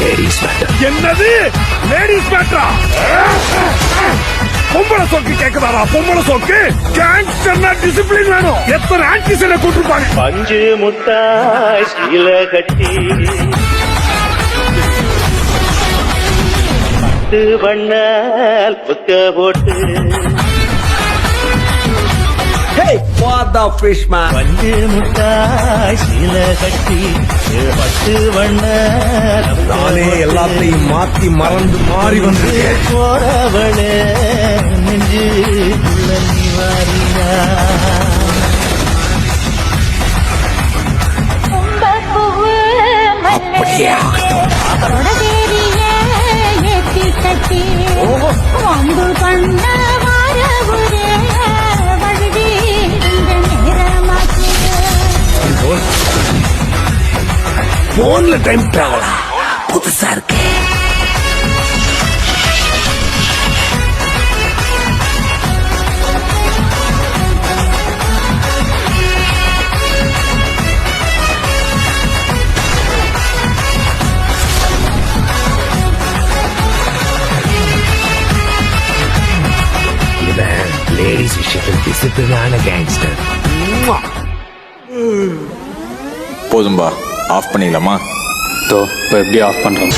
Ladies matter. என்னது ladies மேட்டரா? பொம்பளை சோக்கு கேக்குதாரா? பொம்பளை சோக்கு கேங்ஸ்டர்னா டிசிப்ளின் வேணும். எத்தனை ஆன்டிஸ் என்ன கூட்டிருப்பாங்க? பஞ்சு முத்தாய் சீல கட்டி பட்டு வண்ணால் புத்த போட்டு Hey, what the fish man? பஞ்சு முத்தாய் சீல கட்டி பட்டு வண்ணால் நானே எல்லாத்தையும் மாத்தி மறந்து மாறி வந்து போறவளே நெஞ்சு நீ வாரியா அப்படியே ஆகட்டும். போன்ல டைம் டிராவல் புதுசா இருக்கு. இவன் லேடிஸ் விஷயத்தில் டிசிப்ளினான கேங்ஸ்டர். போதும்பா, ஆஃப் பண்ணிடலாமா? இப்போ எப்படி ஆஃப் பண்றோம்?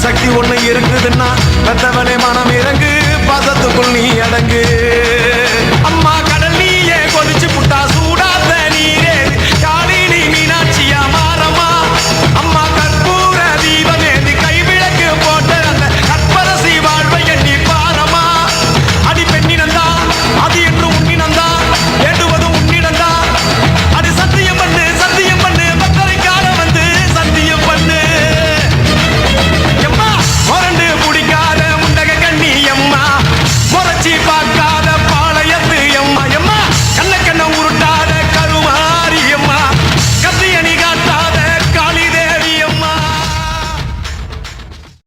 சக்தி ஒண்ணு இருக்குதுன்னா பெத்தவனே மனம் இறங்கு.